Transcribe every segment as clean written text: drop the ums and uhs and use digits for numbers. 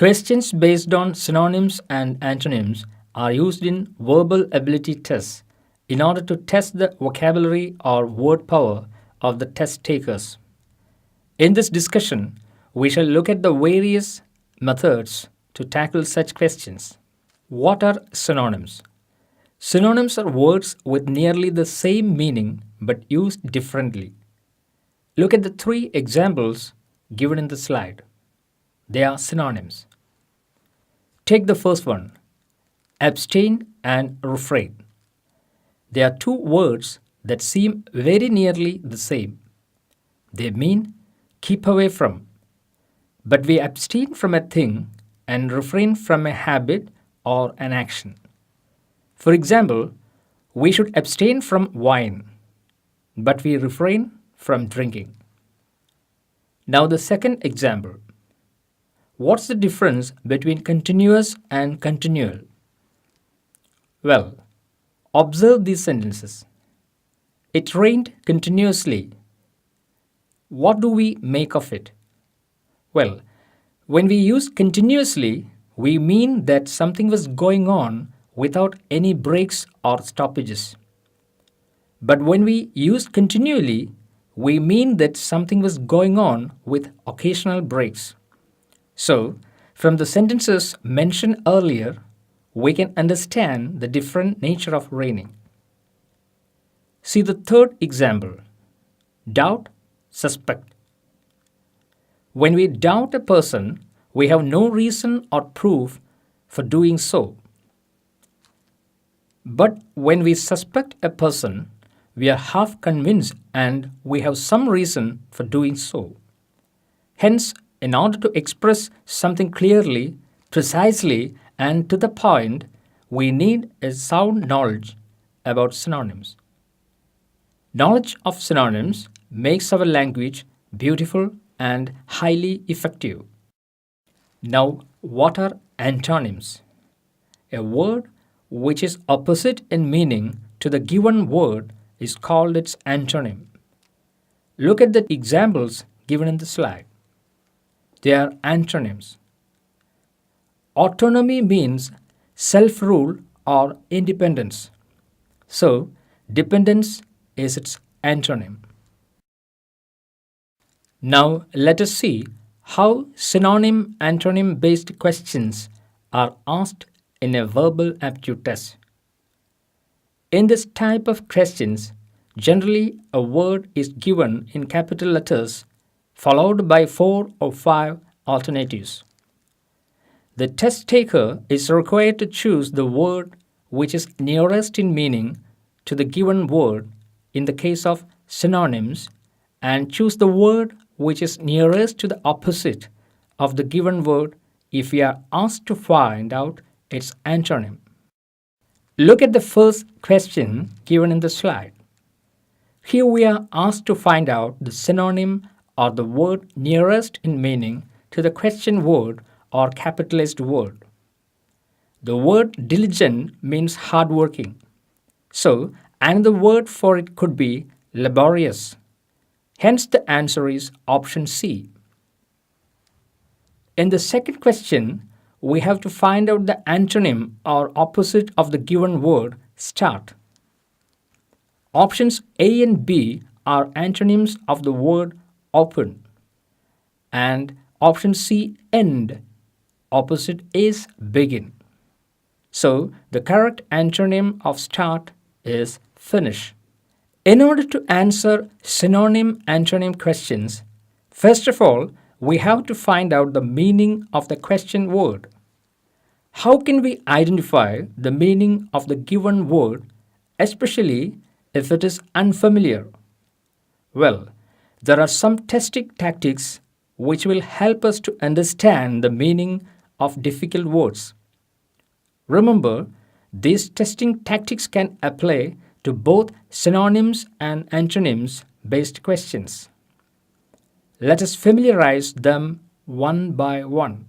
Questions based on synonyms and antonyms are used in verbal ability tests in order to test the vocabulary or word power of the test takers. In this discussion, we shall look at the various methods to tackle such questions. What are synonyms? Synonyms are words with nearly the same meaning but used differently. Look at the three examples given in the slide. They are synonyms. Take the first one, abstain and refrain. They are two words that seem very nearly the same. They mean keep away from, but we abstain from a thing and refrain from a habit or an action. For example, we should abstain from wine, but we refrain from drinking. Now, the second example. What's the difference between continuous and continual? Well, observe these sentences. It rained continuously. What do we make of it? Well, when we use continuously, we mean that something was going on without any breaks or stoppages. But when we use continually, we mean that something was going on with occasional breaks. So, from the sentences mentioned earlier, we can understand the different nature of raining. See the third example. Doubt, suspect. When we doubt a person, we have no reason or proof for doing so. But when we suspect a person, we are half convinced and we have some reason for doing so. Hence, in order to express something clearly, precisely, and to the point, we need a sound knowledge about synonyms. Knowledge of synonyms makes our language beautiful and highly effective. Now, what are antonyms? A word which is opposite in meaning to the given word is called its antonym. Look at the examples given in the slide. They are antonyms. Autonomy means self-rule or independence. So, dependence is its antonym. Now, let us see how synonym-antonym based questions are asked in a verbal aptitude test. In this type of questions, generally a word is given in capital letters followed by 4 or 5 alternatives. The test taker is required to choose the word which is nearest in meaning to the given word in the case of synonyms and choose the word which is nearest to the opposite of the given word if we are asked to find out its antonym. Look at the first question given in the slide. Here we are asked to find out the synonym or the word nearest in meaning to the question word or capitalized word. The word diligent means hardworking. So, another word for it could be laborious. Hence, the answer is option C. In the second question, we have to find out the antonym or opposite of the given word start. Options A and B are antonyms of the word open, and option C end, opposite is begin. So the correct antonym of start is finish. In order to answer synonym-antonym questions, first of all, we have to find out the meaning of the question word. How can we identify the meaning of the given word, especially if it is unfamiliar? Well, there are some testing tactics which will help us to understand the meaning of difficult words. Remember, these testing tactics can apply to both synonyms and antonyms based questions. Let us familiarize them one by one.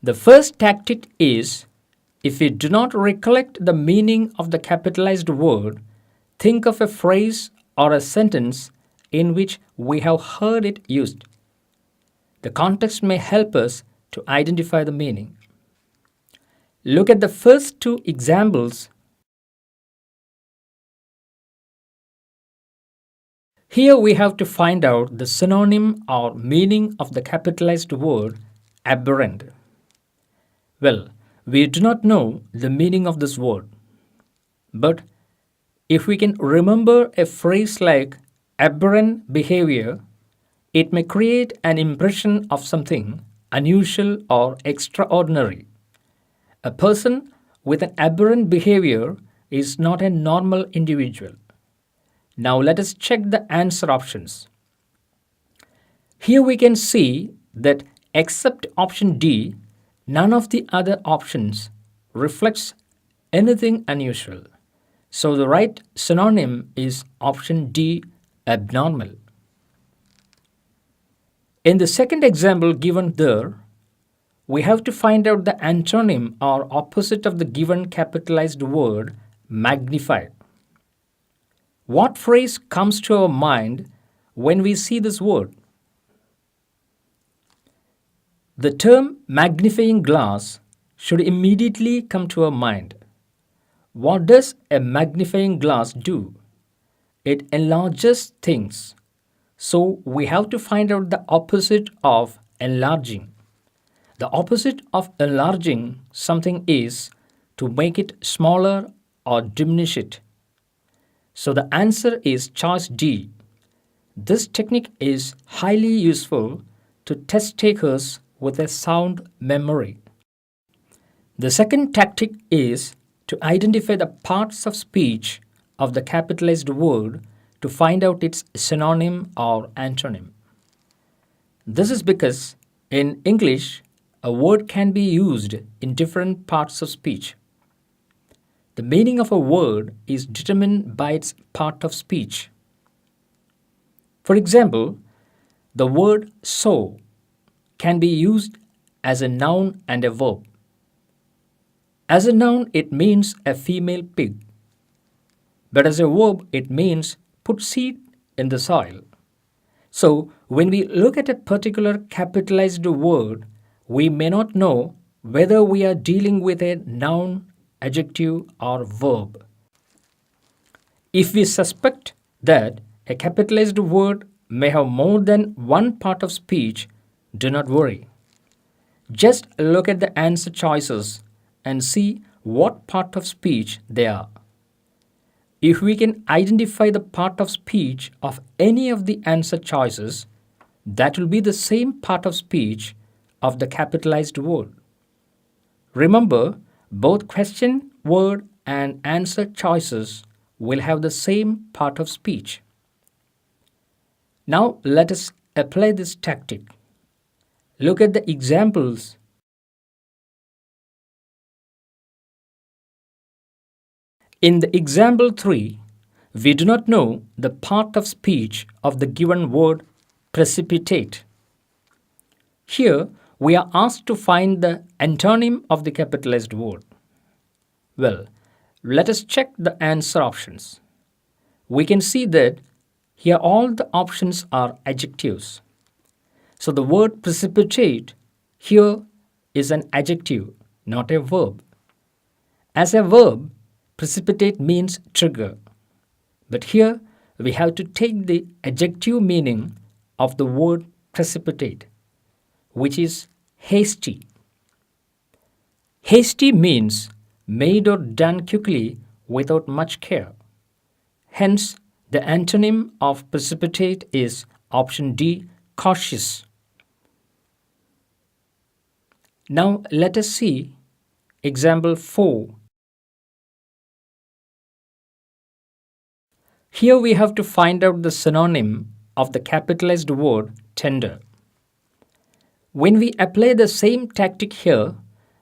The first tactic is, if we do not recollect the meaning of the capitalized word, think of a phrase or a sentence in which we have heard it used. The context may help us to to identify the meaning. Look at the first two examples. Here we have to find out the synonym or meaning of the capitalized word aberrant. Well, we do not know the meaning of this word. But if we can remember a phrase like aberrant behavior, it may create an impression of something unusual or extraordinary. A person with an aberrant behavior is not a normal individual. Now let us check the answer options. Here we can see that except option D, none of the other options reflects anything unusual. So the right synonym is option D, abnormal. In the second example given there, we have to find out the antonym or opposite of the given capitalized word magnified. What phrase comes to our mind when we see this word? The term magnifying glass should immediately come to our mind. What does a magnifying glass do? It enlarges things. So we have to find out the opposite of enlarging. The opposite of enlarging something is to make it smaller or diminish it. So the answer is choice D. This technique is highly useful to test takers with a sound memory. The second tactic is to identify the parts of speech of the capitalized word to find out its synonym or antonym. This is because in English, a word can be used in different parts of speech. The meaning of a word is determined by its part of speech. For example, the word sow can be used as a noun and a verb. As a noun, it means a female pig, but as a verb, it means put seed in the soil. So, when we look at a particular capitalized word, we may not know whether we are dealing with a noun, adjective, or verb. If we suspect that a capitalized word may have more than one part of speech, do not worry. Just look at the answer choices and see what part of speech they are. If we can identify the part of speech of any of the answer choices, that will be the same part of speech of the capitalized word. Remember, both question, word, and answer choices will have the same part of speech. Now let us apply this tactic. Look at the examples. In the example 3, we do not know the part of speech of the given word precipitate. Here, we are asked to find the antonym of the capitalized word. Well, let us check the answer options. We can see that here all the options are adjectives. So the word precipitate here is an adjective, not a verb. As a verb, precipitate means trigger. But here we have to take the adjective meaning of the word precipitate, which is hasty. Hasty means made or done quickly without much care. Hence, the antonym of precipitate is option D, cautious. Now let us see example 4. Here we have to find out the synonym of the capitalized word tender. When we apply the same tactic here,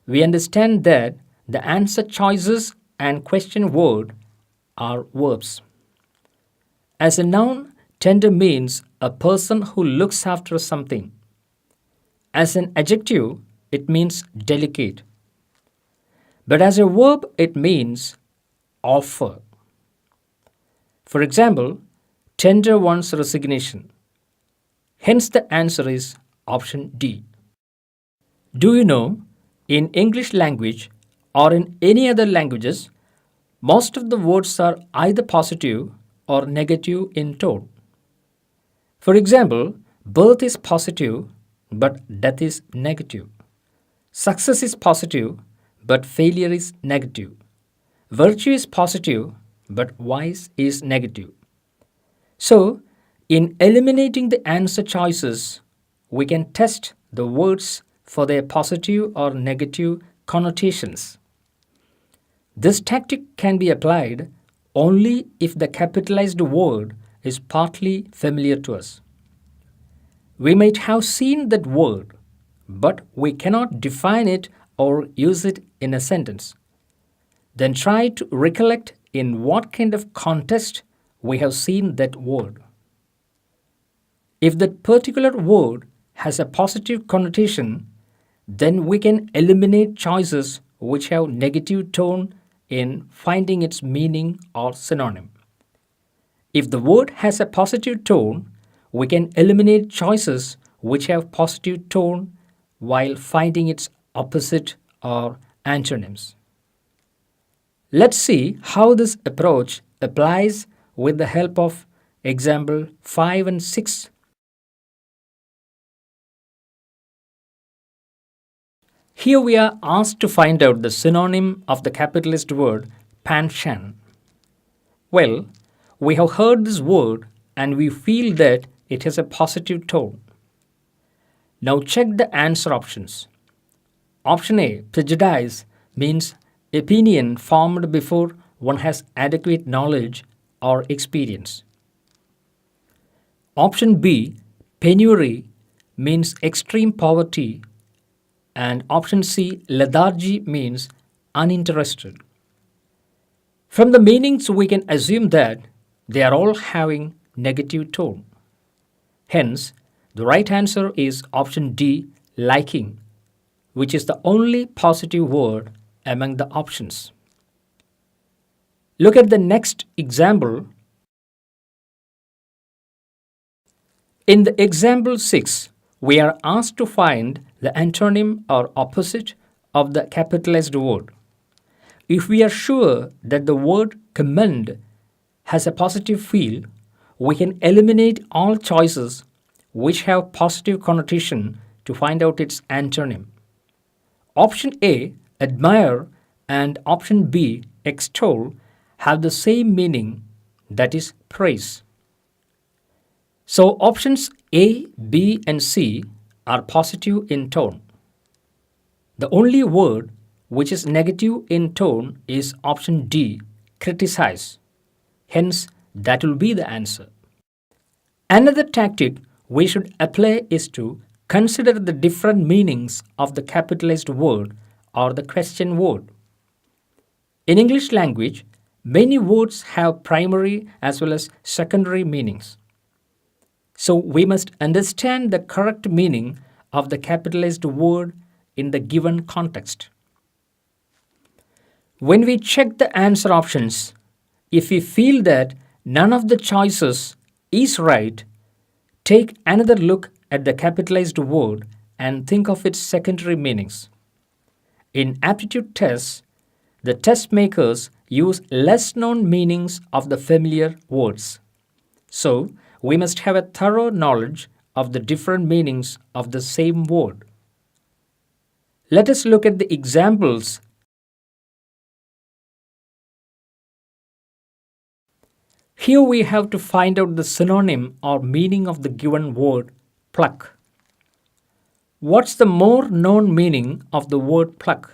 we understand that the answer choices and question word are verbs. As a noun, tender means a person who looks after something. As an adjective, it means delicate. But as a verb, it means offer. For example, tender one's resignation. Hence the answer is option D. Do you know, in English language or in any other languages, most of the words are either positive or negative in tone. For example, birth is positive but death is negative. Success is positive but failure is negative. Virtue is positive but vice is negative. So, in eliminating the answer choices, we can test the words for their positive or negative connotations. This tactic can be applied only if the capitalized word is partly familiar to us. We might have seen that word, but we cannot define it or use it in a sentence. Then try to recollect in what kind of context we have seen that word. If that particular word has a positive connotation, then we can eliminate choices which have negative tone in finding its meaning or synonym. If the word has a positive tone, we can eliminate choices which have positive tone while finding its opposite or antonyms. Let's see how this approach applies with the help of example 5 and 6. Here we are asked to find out the synonym of the capitalist word pension. Well, we have heard this word and we feel that it has a positive tone. Now check the answer options. Option A, prejudice, means opinion formed before one has adequate knowledge or experience. Option B, penury, means extreme poverty. And option C, lethargy, means uninterested. From the meanings, we can assume that they are all having negative tone. Hence, the right answer is option D, liking, which is the only positive word among the options. Look at the next example. In the example 6, we are asked to find the antonym or opposite of the capitalized word. If we are sure that the word commend has a positive feel, we can eliminate all choices which have positive connotation to find out its antonym. Option A, admire, and option B, extol, have the same meaning, that is praise. So options A, B, and C are positive in tone. The only word which is negative in tone is option D, criticize. Hence, that will be the answer. Another tactic we should apply is to consider the different meanings of the capitalized word or the question word. In English language, many words have primary as well as secondary meanings. So we must understand the correct meaning of the capitalized word in the given context. When we check the answer options, if we feel that none of the choices is right, take another look at the capitalized word and think of its secondary meanings. In aptitude tests, the test makers use less known meanings of the familiar words. So, we must have a thorough knowledge of the different meanings of the same word. Let us look at the examples. Here we have to find out the synonym or meaning of the given word pluck. What's the more known meaning of the word pluck?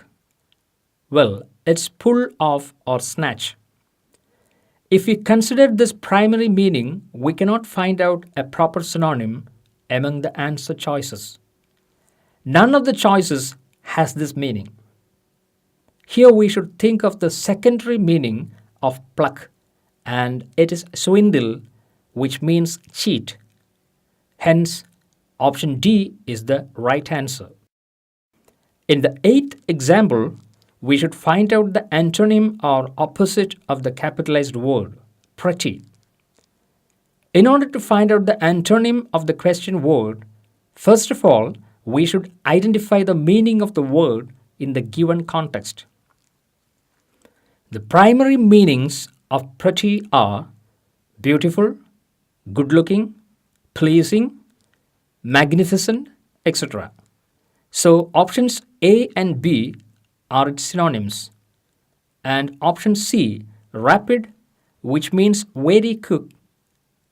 Well, it's pull off or snatch. If we consider this primary meaning, we cannot find out a proper synonym among the answer choices. None of the choices has this meaning. Here we should think of the secondary meaning of pluck, and it is swindle, which means cheat. Hence, option D is the right answer. In the 8th example, we should find out the antonym or opposite of the capitalized word, pretty. In order to find out the antonym of the question word, first of all, we should identify the meaning of the word in the given context. The primary meanings of pretty are beautiful, good looking, pleasing, magnificent, etc. So options A and B are its synonyms, and option C, rapid, which means very quick,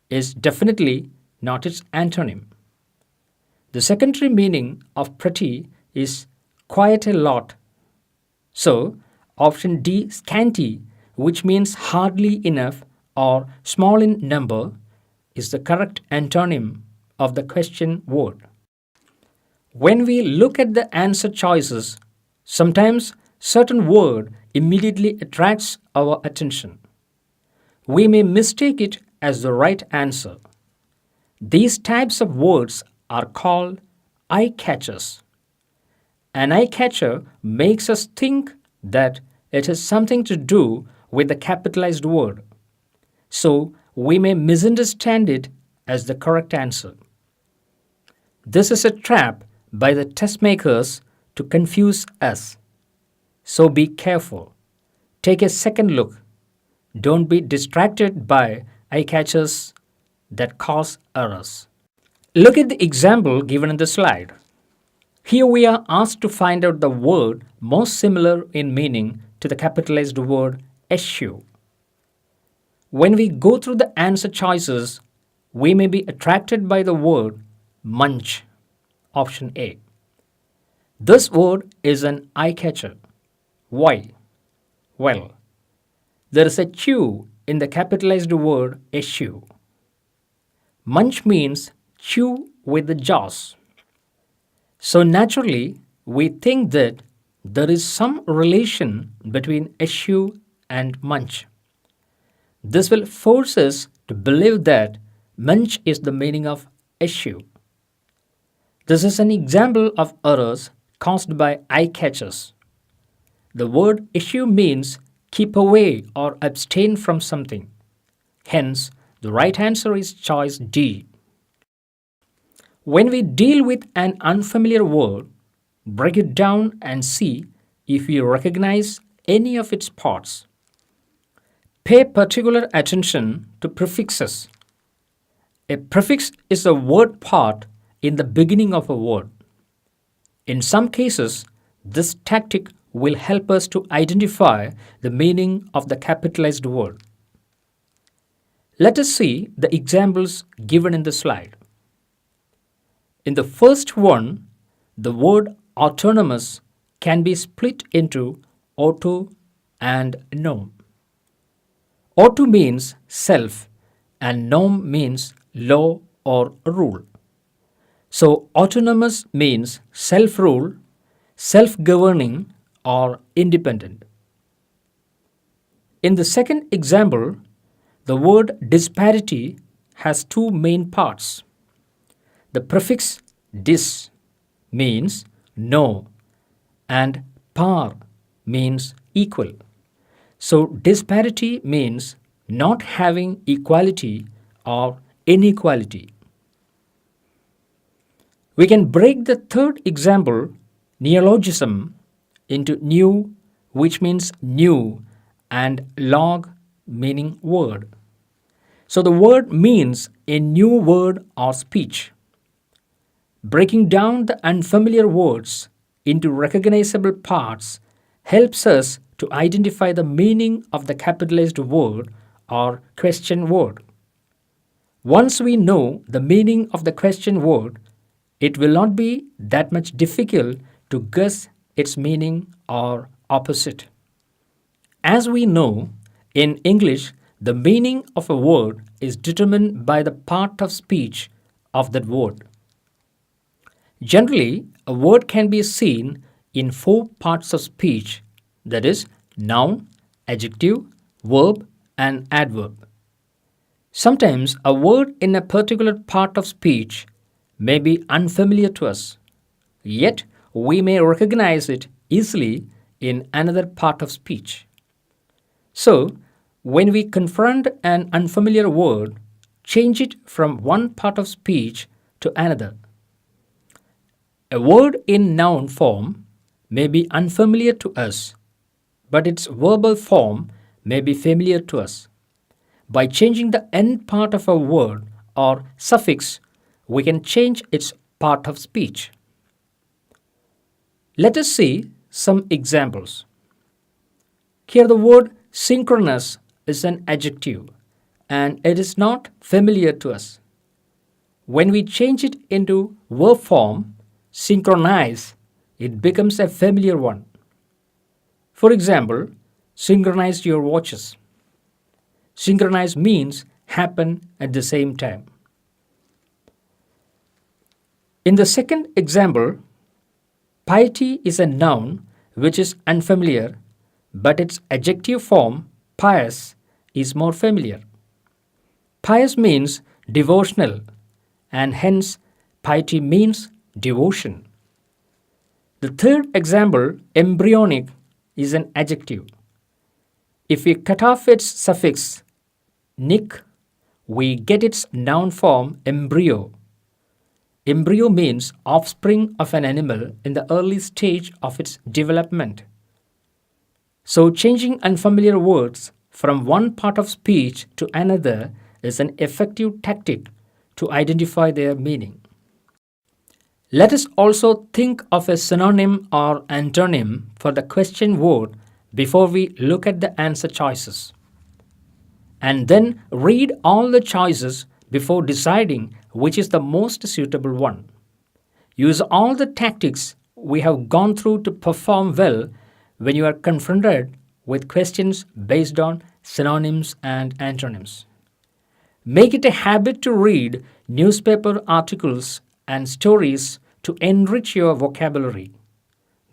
is definitely not its antonym. The secondary meaning of pretty is quite a lot. So, option D, scanty, which means hardly enough or small in number, is the correct antonym of the question word. When we look at the answer choices, sometimes certain word immediately attracts our attention. We may mistake it as the right answer. These types of words are called eye catchers. An eye catcher makes us think that it has something to do with the capitalized word. So we may misunderstand it as the correct answer. This is a trap by the test makers to confuse us. So be careful. Take a second look. Don't be distracted by eye catchers that cause errors. Look at the example given in the slide. Here we are asked to find out the word most similar in meaning to the capitalized word issue. When we go through the answer choices, we may be attracted by the word munch, option A. This word is an eye catcher. Why? Well, there is a chew in the capitalized word issue. Munch means chew with the jaws. So naturally, we think that there is some relation between issue and munch. This will force us to believe that munch is the meaning of issue. This is an example of errors caused by eye catchers. The word issue means keep away or abstain from something. Hence, the right answer is choice D. When we deal with an unfamiliar word, break it down and see if you recognize any of its parts. Pay particular attention to prefixes. A prefix is a word part in the beginning of a word. In some cases, this tactic will help us to identify the meaning of the capitalized word. Let us see the examples given in the slide. In the first one, the word autonomous can be split into auto and nom. Auto means self and nom means law or rule. So autonomous means self-rule, self-governing or independent. In the second example, the word disparity has two main parts. The prefix dis means no and par means equal. So disparity means not having equality or inequality. We can break the third example, neologism, into new, which means new, and log, meaning word. So the word means a new word or speech. Breaking down the unfamiliar words into recognizable parts helps us to identify the meaning of the capitalized word or question word. Once we know the meaning of the question word, it will not be that much difficult to guess its meaning or opposite. As we know, in English, the meaning of a word is determined by the part of speech of that word. Generally, a word can be seen in four parts of speech, that is, noun, adjective, verb, and adverb. Sometimes a word in a particular part of speech may be unfamiliar to us, yet we may recognize it easily in another part of speech. So, when we confront an unfamiliar word, change it from one part of speech to another. A word in noun form may be unfamiliar to us, but its verbal form may be familiar to us. By changing the end part of a word or suffix, we can change its part of speech. Let us see some examples. Here, the word synchronous is an adjective and it is not familiar to us. When we change it into verb form, synchronize, it becomes a familiar one. For example, synchronize your watches. Synchronize means happen at the same time. In the second example, piety is a noun which is unfamiliar, but its adjective form, pious, is more familiar. Pious means devotional, and hence piety means devotion. The third example, embryonic, is an adjective. If we cut off its suffix "nic", we get its noun form embryo. Embryo means offspring of an animal in the early stage of its development. So, changing unfamiliar words from one part of speech to another is an effective tactic to identify their meaning. Let us also think of a synonym or antonym for the question word before we look at the answer choices. And then read all the choices before deciding which is the most suitable one. Use all the tactics we have gone through to perform well when you are confronted with questions based on synonyms and antonyms. Make it a habit to read newspaper articles and stories to enrich your vocabulary.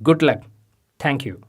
Good luck. Thank you.